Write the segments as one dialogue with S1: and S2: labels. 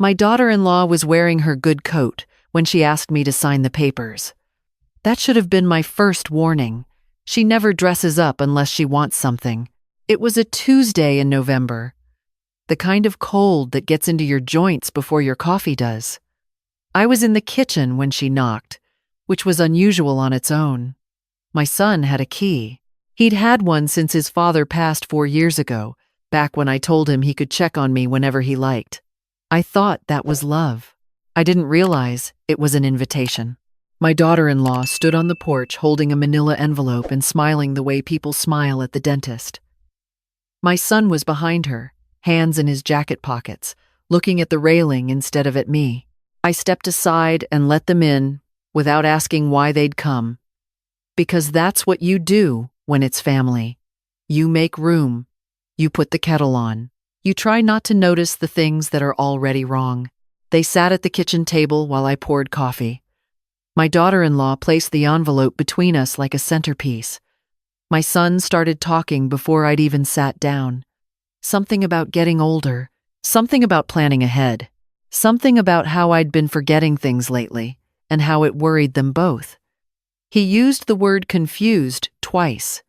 S1: My daughter-in-law was wearing her good coat when she asked me to sign the papers. That should have been my first warning. She never dresses up unless she wants something. It was a Tuesday in November, the kind of cold that gets into your joints before your coffee does. I was in the kitchen when she knocked, which was unusual on its own. My son had a key. He'd had one since his father passed 4 years ago, back when I told him he could check on me whenever he liked. I thought that was love. I didn't realize it was an invitation. My daughter-in-law stood on the porch holding a manila envelope and smiling the way people smile at the dentist. My son was behind her, hands in his jacket pockets, looking at the railing instead of at me. I stepped aside and let them in without asking why they'd come. Because that's what you do when it's family. You make room. You put the kettle on. You try not to notice the things that are already wrong. They sat at the kitchen table while I poured coffee. My daughter-in-law placed the envelope between us like a centerpiece. My son started talking before I'd even sat down. Something about getting older, something about planning ahead, something about how I'd been forgetting things lately and how it worried them both. He used the word confused twice.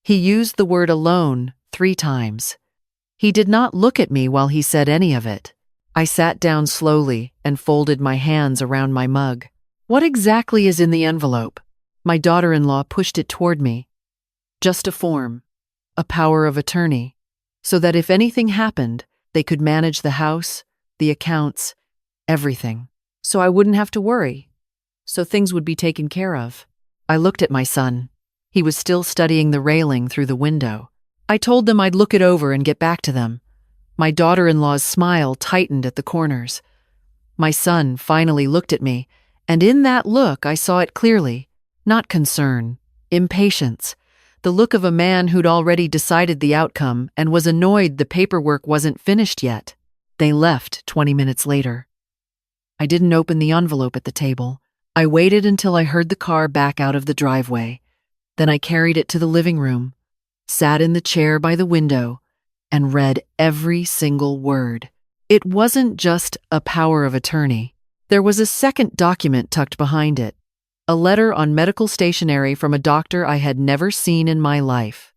S1: He used the word alone 3 times. He did not look at me while he said any of it. I sat down slowly and folded my hands around my mug. What exactly is in the envelope? My daughter-in-law pushed it toward me. Just a form, a power of attorney, so that if anything happened, they could manage the house, the accounts, everything. So I wouldn't have to worry. So things would be taken care of. I looked at my son. He was still studying the railing through the window. I told them I'd look it over and get back to them. My daughter-in-law's smile tightened at the corners. My son finally looked at me, and in that look I saw it clearly. Not concern, impatience. The look of a man who'd already decided the outcome and was annoyed the paperwork wasn't finished yet. They left 20 minutes later. I didn't open the envelope at the table. I waited until I heard the car back out of the driveway. Then I carried it to the living room, sat in the chair by the window, and read every single word. It wasn't just a power of attorney. There was a second document tucked behind it, a letter on medical stationery from a doctor I had never seen in my life.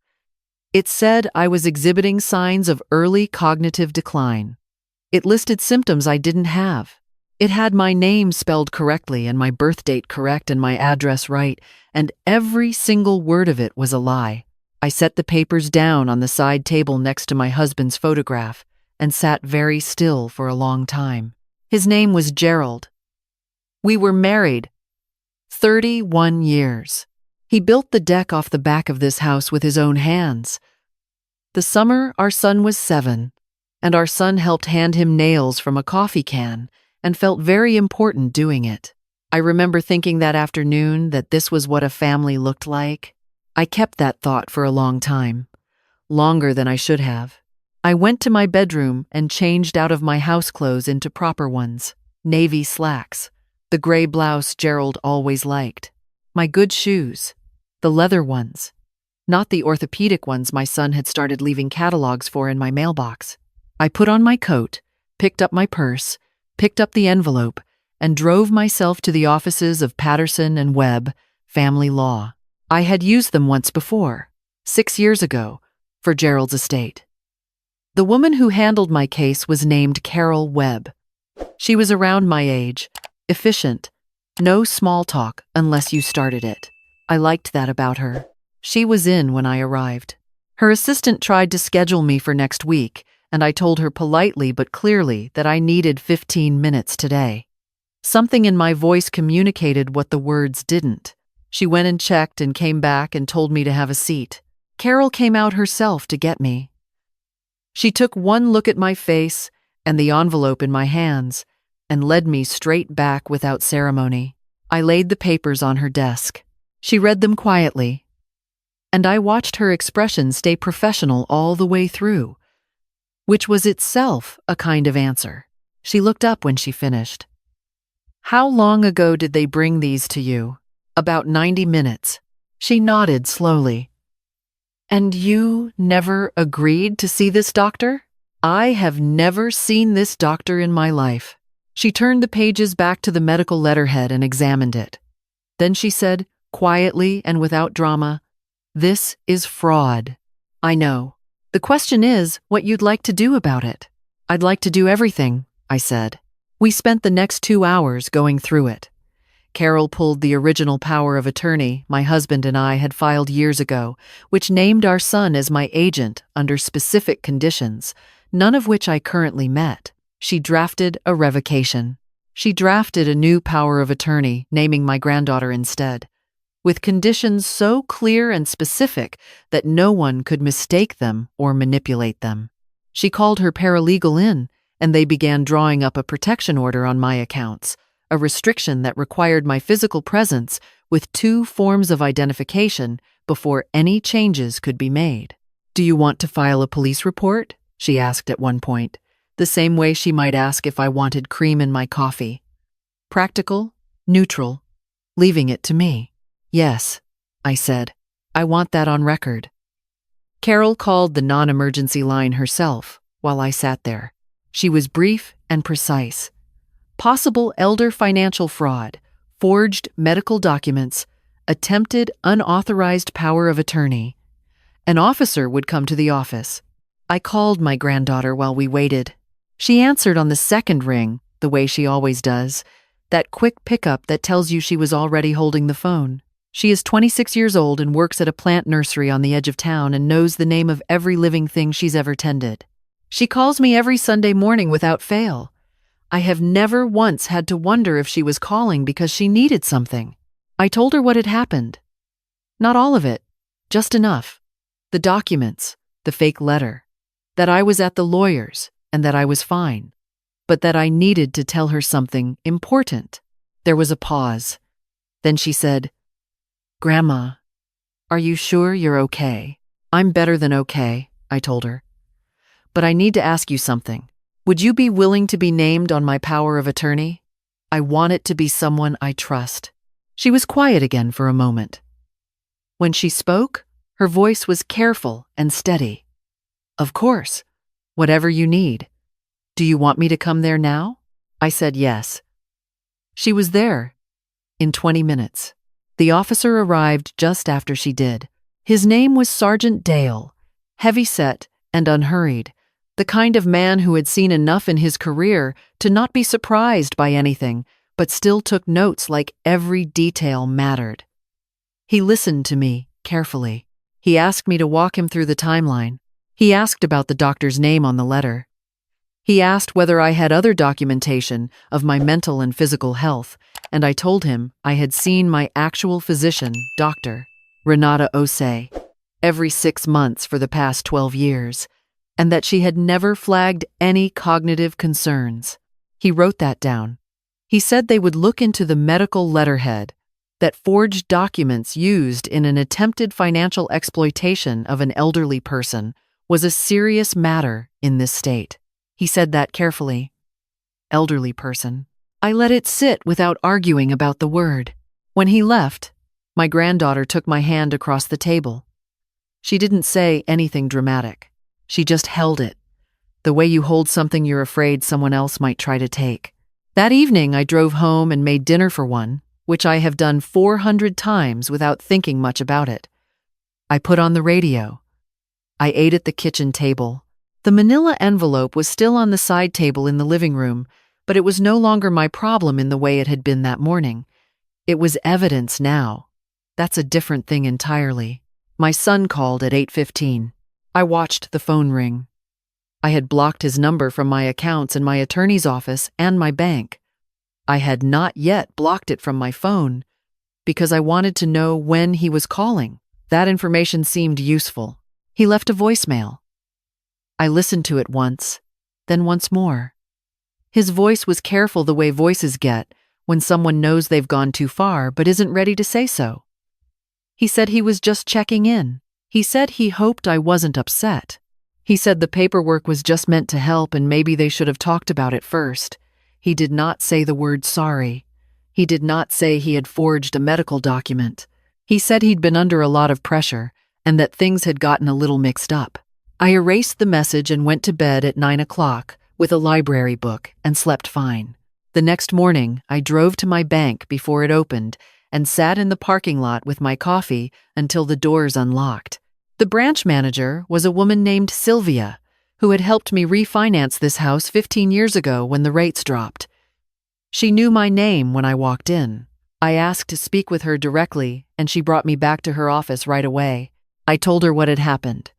S1: It said I was exhibiting signs of early cognitive decline. It listed symptoms I didn't have. It had my name spelled correctly and my birth date correct and my address right, and every single word of it was a lie. I set the papers down on the side table next to my husband's photograph and sat very still for a long time. His name was Gerald. We were married 31 years. He built the deck off the back of this house with his own hands. The summer our son was 7, and our son helped hand him nails from a coffee can and felt very important doing it. I remember thinking that afternoon that this was what a family looked like. I kept that thought for a long time, longer than I should have. I went to my bedroom and changed out of my house clothes into proper ones, navy slacks, the gray blouse Gerald always liked, my good shoes, the leather ones, not the orthopedic ones my son had started leaving catalogs for in my mailbox. I put on my coat, picked up my purse, picked up the envelope, and drove myself to the offices of Patterson and Webb, Family Law. I had used them once before, 6 years ago, for Gerald's estate. The woman who handled my case was named Carol Webb. She was around my age, efficient, no small talk unless you started it. I liked that about her. She was in when I arrived. Her assistant tried to schedule me for next week, and I told her politely but clearly that I needed 15 minutes today. Something in my voice communicated what the words didn't. She went and checked and came back and told me to have a seat. Carol came out herself to get me. She took one look at my face and the envelope in my hands and led me straight back without ceremony. I laid the papers on her desk. She read them quietly, and I watched her expression stay professional all the way through, which was itself a kind of answer. She looked up when she finished. "How long ago did they bring these to you?" "About 90 minutes. She nodded slowly. "And you never agreed to see this doctor?" I have never seen this doctor in my life. She turned the pages back to the medical letterhead and examined it. Then she said, quietly and without drama, "This is fraud." "I know. The question is what you'd like to do about it." "I'd like to do everything," I said. We spent the next 2 hours going through it. Carol pulled the original power of attorney my husband and I had filed years ago, which named our son as my agent under specific conditions, none of which I currently met. She drafted a revocation. She drafted a new power of attorney, naming my granddaughter instead, with conditions so clear and specific that no one could mistake them or manipulate them. She called her paralegal in, and they began drawing up a protection order on my accounts, a restriction that required my physical presence with 2 forms of identification before any changes could be made. "Do you want to file a police report?" she asked at one point, the same way she might ask if I wanted cream in my coffee. Practical, neutral, leaving it to me. "Yes," I said. "I want that on record." Carol called the non-emergency line herself while I sat there. She was brief and precise. Possible elder financial fraud, forged medical documents, attempted unauthorized power of attorney. An officer would come to the office. I called my granddaughter while we waited. She answered on the second ring, the way she always does, that quick pickup that tells you she was already holding the phone. She is 26 years old and works at a plant nursery on the edge of town and knows the name of every living thing she's ever tended. She calls me every Sunday morning without fail. I have never once had to wonder if she was calling because she needed something. I told her what had happened. Not all of it, just enough. The documents, the fake letter, that I was at the lawyer's and that I was fine, but that I needed to tell her something important. There was a pause. Then she said, "Grandma, are you sure you're okay?" "I'm better than okay," I told her. "But I need to ask you something. Would you be willing to be named on my power of attorney? I want it to be someone I trust." She was quiet again for a moment. When she spoke, her voice was careful and steady. "Of course. Whatever you need. Do you want me to come there now?" I said yes. She was there in 20 minutes. The officer arrived just after she did. His name was Sergeant Dale, heavy-set and unhurried, the kind of man who had seen enough in his career to not be surprised by anything, but still took notes like every detail mattered. He listened to me carefully. He asked me to walk him through the timeline. He asked about the doctor's name on the letter. He asked whether I had other documentation of my mental and physical health, and I told him I had seen my actual physician, Dr. Renata Osei, every 6 months for the past 12 years, and that she had never flagged any cognitive concerns. He wrote that down. He said they would look into the medical letterhead, that forged documents used in an attempted financial exploitation of an elderly person was a serious matter in this state. He said that carefully. Elderly person. I let it sit without arguing about the word. When he left, my granddaughter took my hand across the table. She didn't say anything dramatic. She just held it, the way you hold something you're afraid someone else might try to take. That evening, I drove home and made dinner for one, which I have done 400 times without thinking much about it. I put on the radio. I ate at the kitchen table. The manila envelope was still on the side table in the living room, but it was no longer my problem in the way it had been that morning. It was evidence now. That's a different thing entirely. My son called at 8:15. I watched the phone ring. I had blocked his number from my accounts in my attorney's office and my bank. I had not yet blocked it from my phone because I wanted to know when he was calling. That information seemed useful. He left a voicemail. I listened to it once, then once more. His voice was careful the way voices get when someone knows they've gone too far but isn't ready to say so. He said he was just checking in. He said he hoped I wasn't upset. He said the paperwork was just meant to help and maybe they should have talked about it first. He did not say the word sorry. He did not say he had forged a medical document. He said he'd been under a lot of pressure and that things had gotten a little mixed up. I erased the message and went to bed at 9 o'clock with a library book and slept fine. The next morning, I drove to my bank before it opened and sat in the parking lot with my coffee until the doors unlocked. The branch manager was a woman named Sylvia, who had helped me refinance this house 15 years ago when the rates dropped. She knew my name when I walked in. I asked to speak with her directly, and she brought me back to her office right away. I told her what had happened.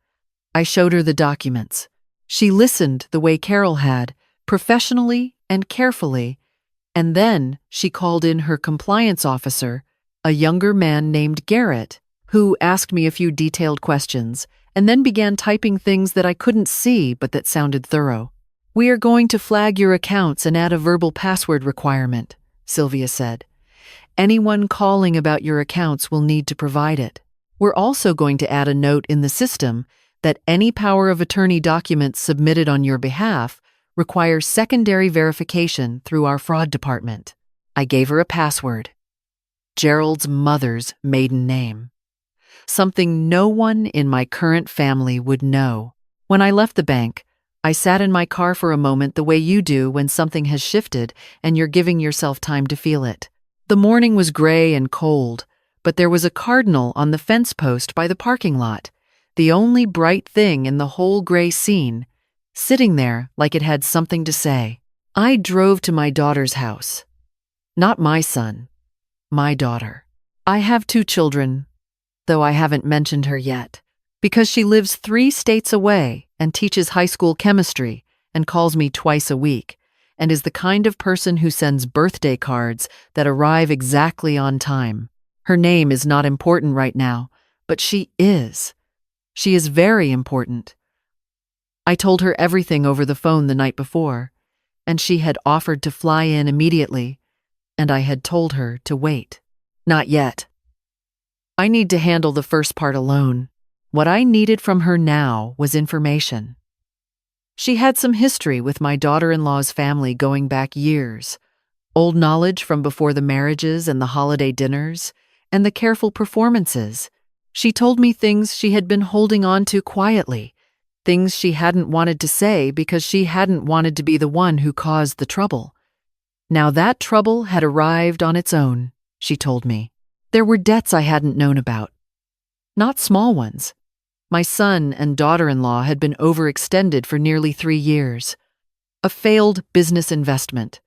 S1: I showed her the documents. She listened the way Carol had, professionally and carefully, and then she called in her compliance officer, a younger man named Garrett, who asked me a few detailed questions and then began typing things that I couldn't see but that sounded thorough. "We are going to flag your accounts and add a verbal password requirement," Sylvia said. "Anyone calling about your accounts will need to provide it. We're also going to add a note in the system that any power of attorney documents submitted on your behalf require secondary verification through our fraud department." I gave her a password. Gerald's mother's maiden name. Something no one in my current family would know. When I left the bank, I sat in my car for a moment the way you do when something has shifted and you're giving yourself time to feel it. The morning was gray and cold, but there was a cardinal on the fence post by the parking lot, the only bright thing in the whole gray scene, sitting there like it had something to say. I drove to my daughter's house. Not my son, my daughter. I have 2 children, though I haven't mentioned her yet, because she lives 3 states away and teaches high school chemistry and calls me twice a week, and is the kind of person who sends birthday cards that arrive exactly on time. Her name is not important right now, but she is. She is very important. I told her everything over the phone the night before, and she had offered to fly in immediately, and I had told her to wait. Not yet. I need to handle the first part alone. What I needed from her now was information. She had some history with my daughter-in-law's family going back years, old knowledge from before the marriages and the holiday dinners, and the careful performances. She told me things she had been holding on to quietly, things she hadn't wanted to say because she hadn't wanted to be the one who caused the trouble. Now that trouble had arrived on its own, she told me. There were debts I hadn't known about. Not small ones. My son and daughter-in-law had been overextended for nearly 3 years. A failed business investment.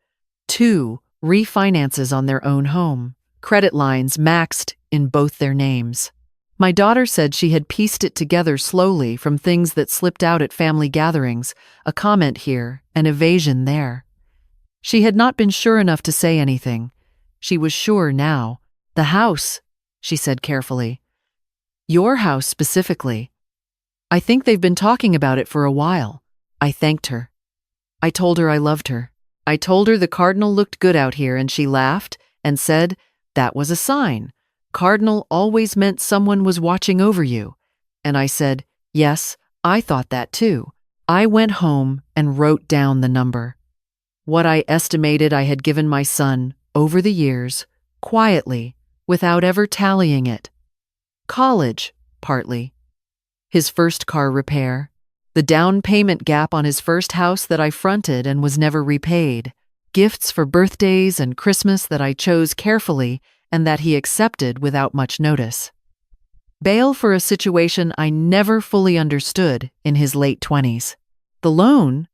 S1: 2 refinances on their own home. Credit lines maxed in both their names. My daughter said she had pieced it together slowly from things that slipped out at family gatherings, a comment here, an evasion there. She had not been sure enough to say anything. She was sure now. "The house," she said carefully. "Your house specifically. I think they've been talking about it for a while." I thanked her. I told her I loved her. I told her the cardinal looked good out here, and she laughed and said that was a sign. Cardinal always meant someone was watching over you. And I said, yes, I thought that too. I went home and wrote down the number. What I estimated I had given my son over the years, quietly, without ever tallying it. College, partly. His first car repair. The down payment gap on his first house that I fronted and was never repaid. Gifts for birthdays and Christmas that I chose carefully and that he accepted without much notice. Bail for a situation I never fully understood in his late 20s. The loan,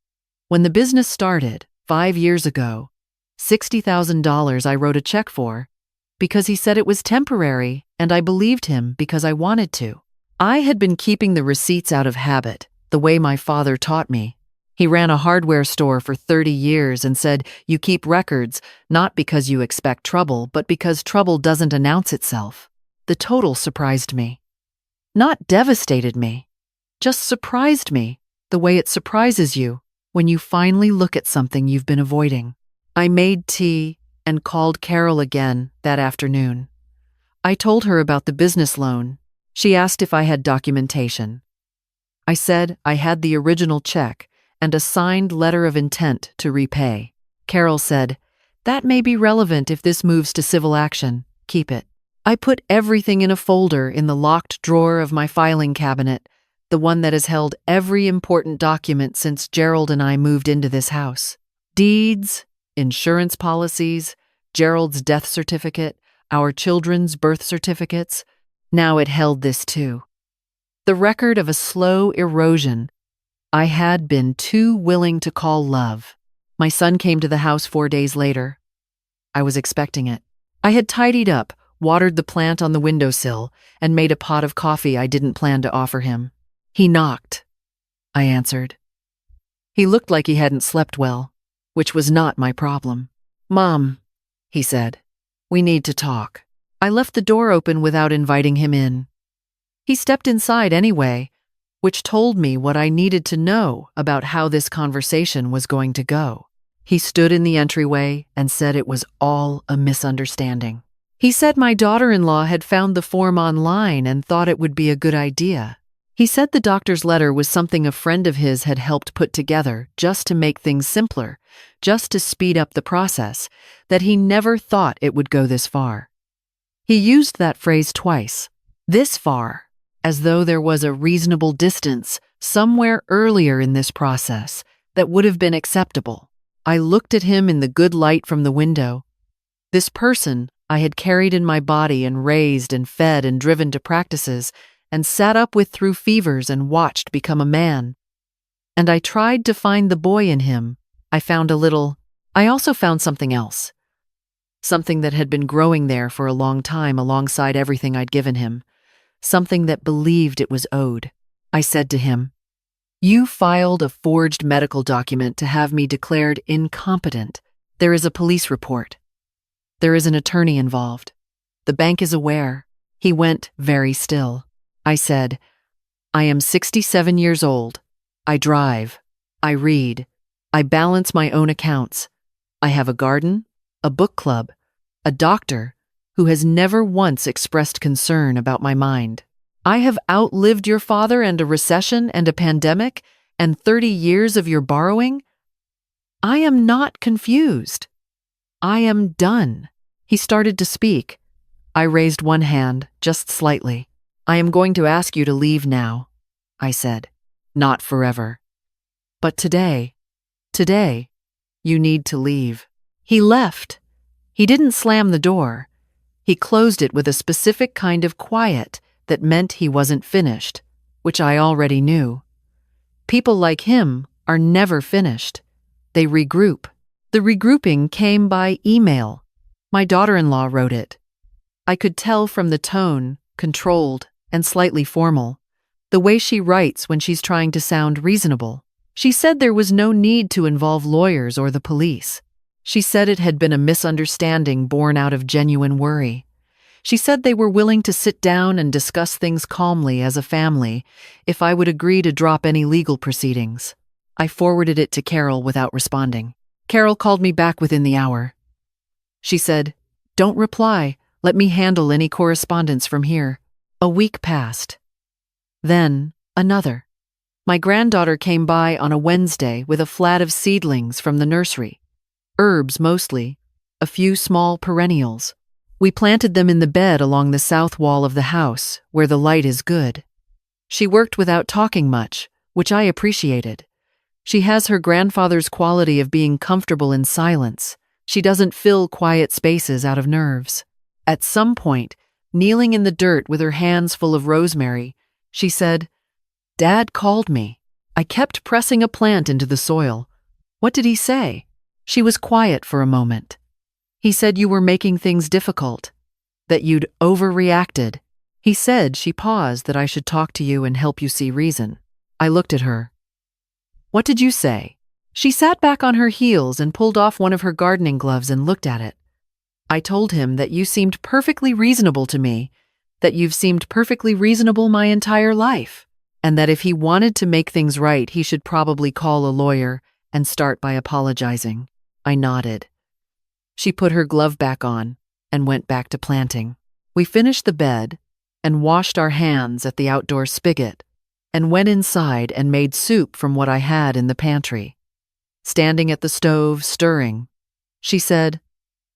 S1: when the business started 5 years ago, $60,000 I wrote a check for, because he said it was temporary, and I believed him because I wanted to. I had been keeping the receipts out of habit, the way my father taught me. He ran a hardware store for 30 years and said, you keep records, not because you expect trouble, but because trouble doesn't announce itself. The total surprised me. Not devastated me, just surprised me, the way it surprises you when you finally look at something you've been avoiding. I made tea and called Carol again that afternoon. I told her about the business loan. She asked if I had documentation. I said I had the original check and a signed letter of intent to repay. Carol said, that may be relevant if this moves to civil action. Keep it. I put everything in a folder in the locked drawer of my filing cabinet, the one that has held every important document since Gerald and I moved into this house. Deeds, insurance policies, Gerald's death certificate, our children's birth certificates. Now it held this too. The record of a slow erosion I had been too willing to call love. My son came to the house 4 days later. I was expecting it. I had tidied up, watered the plant on the windowsill, and made a pot of coffee I didn't plan to offer him. He knocked. I answered. He looked like he hadn't slept well, which was not my problem. "Mom," he said, "we need to talk." I left the door open without inviting him in. He stepped inside anyway, which told me what I needed to know about how this conversation was going to go. He stood in the entryway and said it was all a misunderstanding. He said my daughter-in-law had found the form online and thought it would be a good idea. He said the doctor's letter was something a friend of his had helped put together just to make things simpler, just to speed up the process, that he never thought it would go this far. He used that phrase twice, this far, as though there was a reasonable distance somewhere earlier in this process that would have been acceptable. I looked at him in the good light from the window. This person I had carried in my body and raised and fed and driven to practices and sat up with through fevers and watched become a man. And I tried to find the boy in him. I also found something else. Something that had been growing there for a long time alongside everything I'd given him. Something that believed it was owed. I said to him, "You filed a forged medical document to have me declared incompetent. There is a police report. There is an attorney involved. The bank is aware." He went very still. I said, "I am 67 years old. I drive. I read. I balance my own accounts. I have a garden, a book club, a doctor who has never once expressed concern about my mind. I have outlived your father and a recession and a pandemic and 30 years of your borrowing. I am not confused. I am done." He started to speak. I raised one hand, just slightly. "I am going to ask you to leave now," I said. "Not forever. But today, you need to leave." He left. He didn't slam the door. He closed it with a specific kind of quiet that meant he wasn't finished, which I already knew. People like him are never finished. They regroup. The regrouping came by email. My daughter-in-law wrote it. I could tell from the tone, controlled and slightly formal, the way she writes when she's trying to sound reasonable. She said there was no need to involve lawyers or the police. She said it had been a misunderstanding born out of genuine worry. She said they were willing to sit down and discuss things calmly as a family if I would agree to drop any legal proceedings. I forwarded it to Carol without responding. Carol called me back within the hour. She said, "Don't reply. Let me handle any correspondence from here." A week passed. Then, another. My granddaughter came by on a Wednesday with a flat of seedlings from the nursery. Herbs mostly, a few small perennials. We planted them in the bed along the south wall of the house, where the light is good. She worked without talking much, which I appreciated. She has her grandfather's quality of being comfortable in silence. She doesn't fill quiet spaces out of nerves. At some point, kneeling in the dirt with her hands full of rosemary, she said, "Dad called me. I kept pressing a plant into the soil. What did he say?" She was quiet for a moment. "He said you were making things difficult, that you'd overreacted. He said," she paused, "that I should talk to you and help you see reason." I looked at her. "What did you say?" She sat back on her heels and pulled off one of her gardening gloves and looked at it. "I told him that you seemed perfectly reasonable to me, that you've seemed perfectly reasonable my entire life, and that if he wanted to make things right, he should probably call a lawyer and start by apologizing." I nodded. She put her glove back on and went back to planting. We finished the bed and washed our hands at the outdoor spigot and went inside and made soup from what I had in the pantry. Standing at the stove, stirring, she said,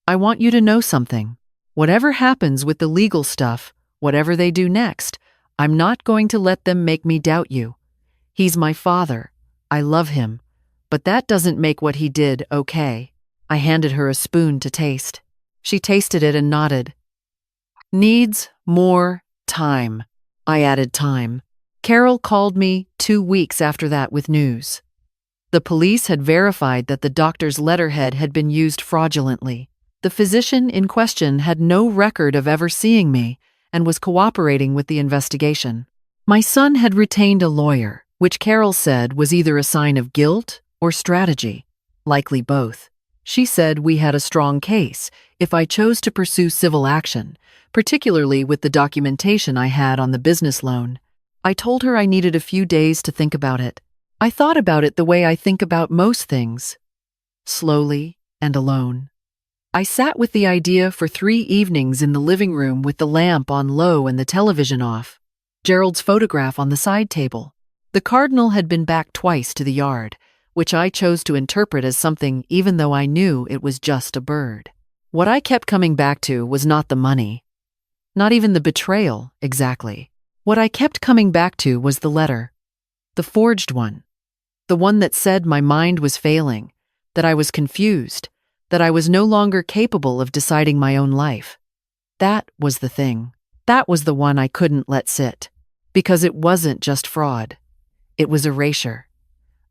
S1: "I want you to know something. Whatever happens with the legal stuff, whatever they do next, I'm not going to let them make me doubt you. He's my father. I love him. But that doesn't make what he did okay. I handed her a spoon to taste. She tasted it and nodded. Needs more time. I added time. Carol called me 2 weeks after that with news. The police had verified that the doctor's letterhead had been used fraudulently. The physician in question had no record of ever seeing me and was cooperating with the investigation. My son had retained a lawyer, which Carol said was either a sign of guilt or strategy, likely both. She said we had a strong case if I chose to pursue civil action, particularly with the documentation I had on the business loan. I told her I needed a few days to think about it. I thought about it the way I think about most things, slowly and alone. I sat with the idea for 3 evenings in the living room with the lamp on low and the television off, Gerald's photograph on the side table. The cardinal had been back twice to the yard, which I chose to interpret as something even though I knew it was just a bird. What I kept coming back to was not the money, not even the betrayal, exactly. What I kept coming back to was the letter, the forged one, the one that said my mind was failing, that I was confused, that I was no longer capable of deciding my own life. That was the thing. That was the one I couldn't let sit, because it wasn't just fraud. It was erasure.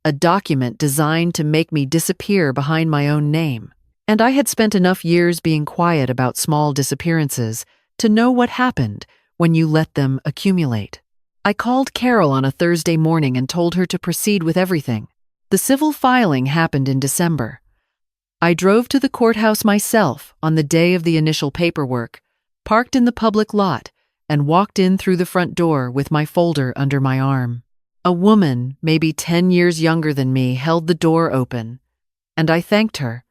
S1: A document designed to make me disappear behind my own name. And I had spent enough years being quiet about small disappearances to know what happened when you let them accumulate. I called Carol on a Thursday morning and told her to proceed with everything. The civil filing happened in December. I drove to the courthouse myself on the day of the initial paperwork, parked in the public lot, and walked in through the front door with my folder under my arm. A woman, maybe 10 years younger than me, held the door open, and I thanked her.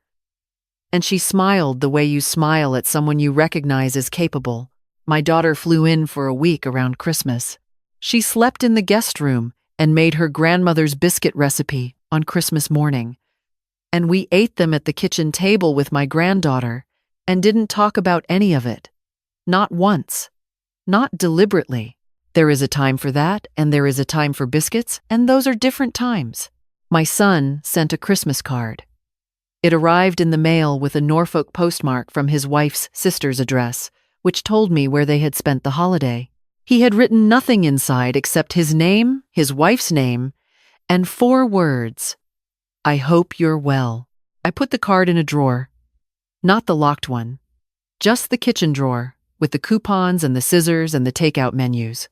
S1: And she smiled the way you smile at someone you recognize as capable. My daughter flew in for a week around Christmas. She slept in the guest room and made her grandmother's biscuit recipe on Christmas morning. And we ate them at the kitchen table with my granddaughter and didn't talk about any of it. Not once. Not deliberately. There is a time for that, and there is a time for biscuits, and those are different times. My son sent a Christmas card. It arrived in the mail with a Norfolk postmark from his wife's sister's address, which told me where they had spent the holiday. He had written nothing inside except his name, his wife's name, and 4 words. I hope you're well. I put the card in a drawer. Not the locked one. Just the kitchen drawer, with the coupons and the scissors and the takeout menus.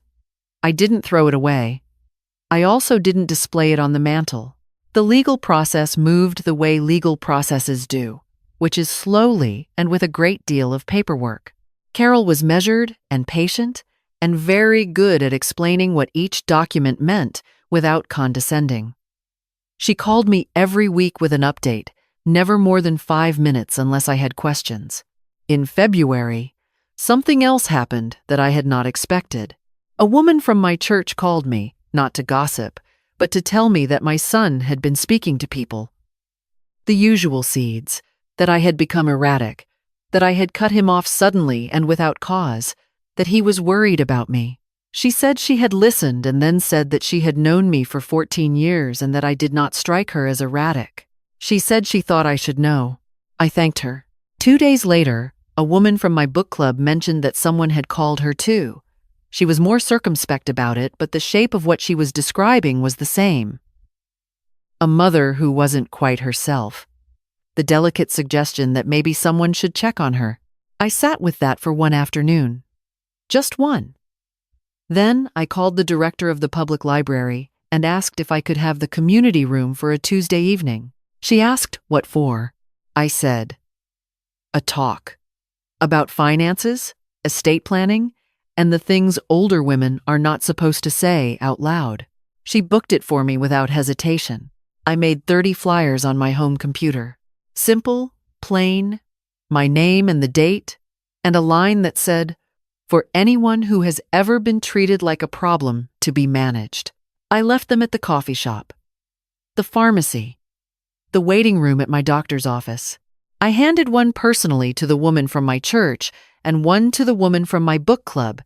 S1: I didn't throw it away. I also didn't display it on the mantle. The legal process moved the way legal processes do, which is slowly and with a great deal of paperwork. Carol was measured and patient and very good at explaining what each document meant without condescending. She called me every week with an update, never more than 5 minutes unless I had questions. In February, something else happened that I had not expected. A woman from my church called me, not to gossip, but to tell me that my son had been speaking to people. The usual seeds, that I had become erratic, that I had cut him off suddenly and without cause, that he was worried about me. She said she had listened and then said that she had known me for 14 years and that I did not strike her as erratic. She said she thought I should know. I thanked her. 2 days later, a woman from my book club mentioned that someone had called her too. She was more circumspect about it, but the shape of what she was describing was the same. A mother who wasn't quite herself. The delicate suggestion that maybe someone should check on her. I sat with that for 1 afternoon. Just one. Then I called the director of the public library and asked if I could have the community room for a Tuesday evening. She asked what for. I said, a talk. About finances, estate planning, and the things older women are not supposed to say out loud. She booked it for me without hesitation. I made 30 flyers on my home computer. Simple, plain, my name and the date, and a line that said, for anyone who has ever been treated like a problem to be managed. I left them at the coffee shop, the pharmacy, the waiting room at my doctor's office. I handed one personally to the woman from my church and one to the woman from my book club,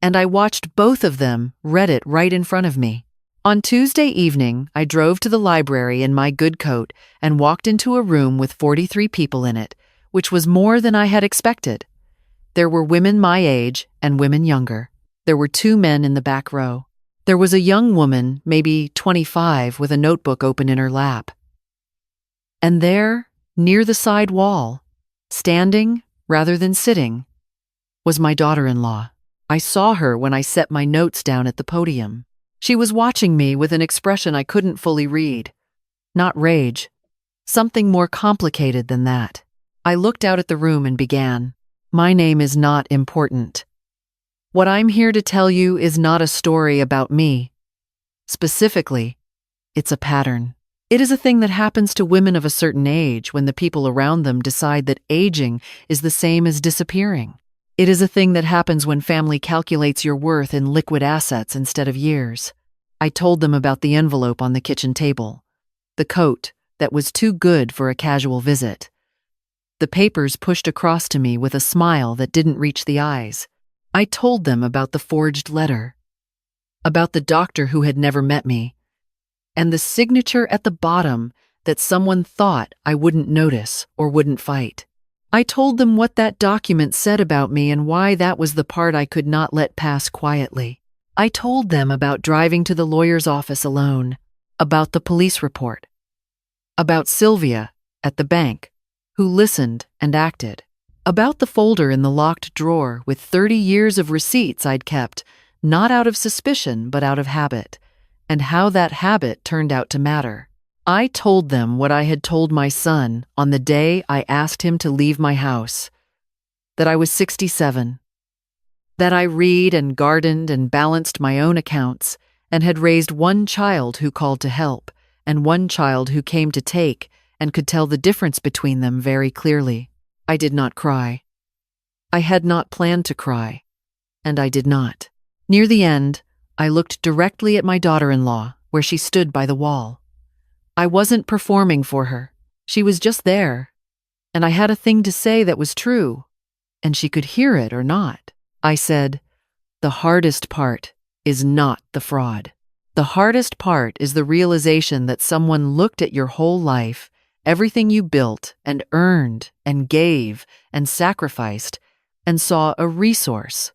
S1: and I watched both of them read it right in front of me. On Tuesday evening, I drove to the library in my good coat and walked into a room with 43 people in it, which was more than I had expected. There were women my age and women younger. There were 2 men in the back row. There was a young woman, maybe 25, with a notebook open in her lap. And there, near the side wall, standing rather than sitting, was my daughter-in-law. I saw her when I set my notes down at the podium. She was watching me with an expression I couldn't fully read. Not rage. Something more complicated than that. I looked out at the room and began. My name is not important. What I'm here to tell you is not a story about me. Specifically, it's a pattern. It is a thing that happens to women of a certain age when the people around them decide that aging is the same as disappearing. It is a thing that happens when family calculates your worth in liquid assets instead of years. I told them about the envelope on the kitchen table, the coat that was too good for a casual visit, the papers pushed across to me with a smile that didn't reach the eyes. I told them about the forged letter, about the doctor who had never met me, and the signature at the bottom that someone thought I wouldn't notice or wouldn't fight. I told them what that document said about me and why that was the part I could not let pass quietly. I told them about driving to the lawyer's office alone, about the police report, about Sylvia at the bank, who listened and acted, about the folder in the locked drawer with 30 years of receipts I'd kept, not out of suspicion but out of habit, and how that habit turned out to matter. I told them what I had told my son on the day I asked him to leave my house, that I was 67, that I read and gardened and balanced my own accounts and had raised 1 child who called to help and 1 child who came to take and could tell the difference between them very clearly. I did not cry. I had not planned to cry, and I did not. Near the end, I looked directly at my daughter-in-law where she stood by the wall. I wasn't performing for her. She was just there, and I had a thing to say that was true, and she could hear it or not. I said, "The hardest part is not the fraud. The hardest part is the realization that someone looked at your whole life, everything you built and earned and gave and sacrificed, and saw a resource,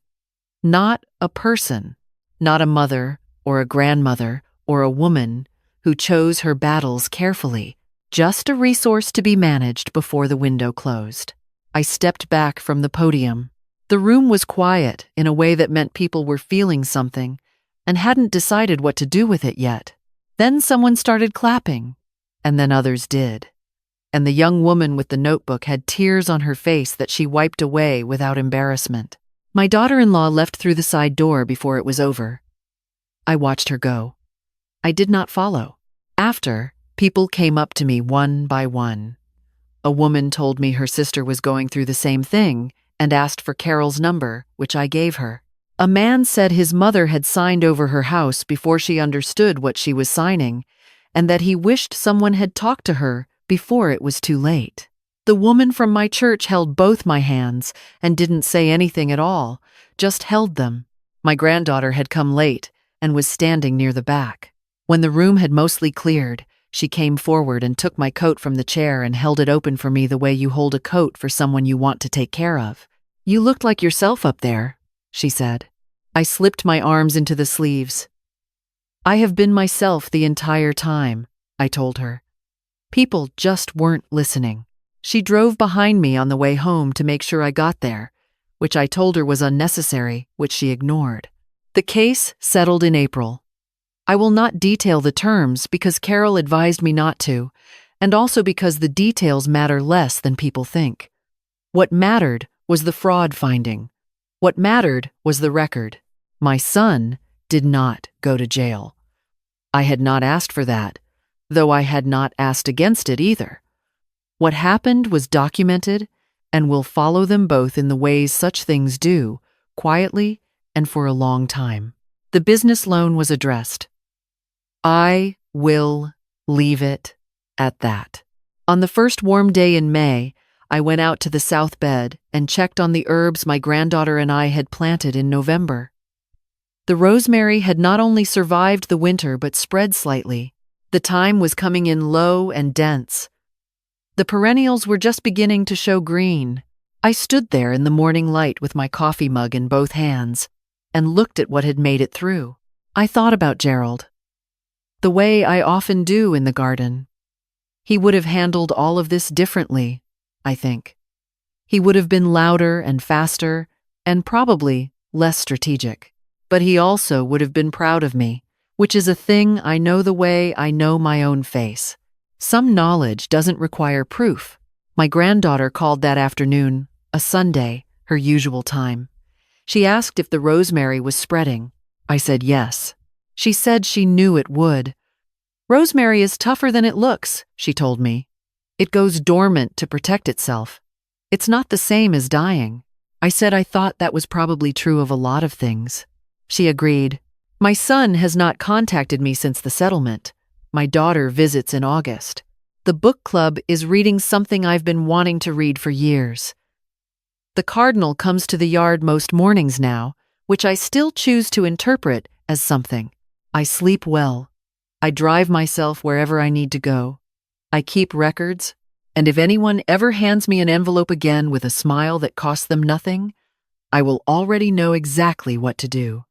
S1: not a person, not a mother or a grandmother or a woman who chose her battles carefully, just a resource to be managed before the window closed." I stepped back from the podium. The room was quiet in a way that meant people were feeling something and hadn't decided what to do with it yet. Then someone started clapping, and then others did. And the young woman with the notebook had tears on her face that she wiped away without embarrassment. My daughter-in-law left through the side door before it was over. I watched her go. I did not follow. After, people came up to me one by one. A woman told me her sister was going through the same thing and asked for Carol's number, which I gave her. A man said his mother had signed over her house before she understood what she was signing, and that he wished someone had talked to her before it was too late. The woman from my church held both my hands and didn't say anything at all, just held them. My granddaughter had come late and was standing near the back. When the room had mostly cleared, she came forward and took my coat from the chair and held it open for me the way you hold a coat for someone you want to take care of. "You looked like yourself up there," she said. I slipped my arms into the sleeves. "I have been myself the entire time," I told her. People just weren't listening. She drove behind me on the way home to make sure I got there, which I told her was unnecessary, which she ignored. The case settled in April. I will not detail the terms because Carol advised me not to, and also because the details matter less than people think. What mattered was the fraud finding. What mattered was the record. My son did not go to jail. I had not asked for that, though I had not asked against it either. What happened was documented and will follow them both in the ways such things do, quietly and for a long time. The business loan was addressed. I will leave it at that. On the first warm day in May, I went out to the south bed and checked on the herbs my granddaughter and I had planted in November. The rosemary had not only survived the winter but spread slightly. The thyme was coming in low and dense. The perennials were just beginning to show green. I stood there in the morning light with my coffee mug in both hands and looked at what had made it through. I thought about Gerald, the way I often do in the garden. He would have handled all of this differently, I think. He would have been louder and faster and probably less strategic. But he also would have been proud of me, which is a thing I know the way I know my own face. Some knowledge doesn't require proof. My granddaughter called that afternoon, a Sunday, her usual time. She asked if the rosemary was spreading. I said yes. She said she knew it would. Rosemary is tougher than it looks, she told me. It goes dormant to protect itself. It's not the same as dying. I said I thought that was probably true of a lot of things. She agreed. My son has not contacted me since the settlement. My daughter visits in August. The book club is reading something I've been wanting to read for years. The cardinal comes to the yard most mornings now, which I still choose to interpret as something. I sleep well. I drive myself wherever I need to go. I keep records, and if anyone ever hands me an envelope again with a smile that costs them nothing, I will already know exactly what to do.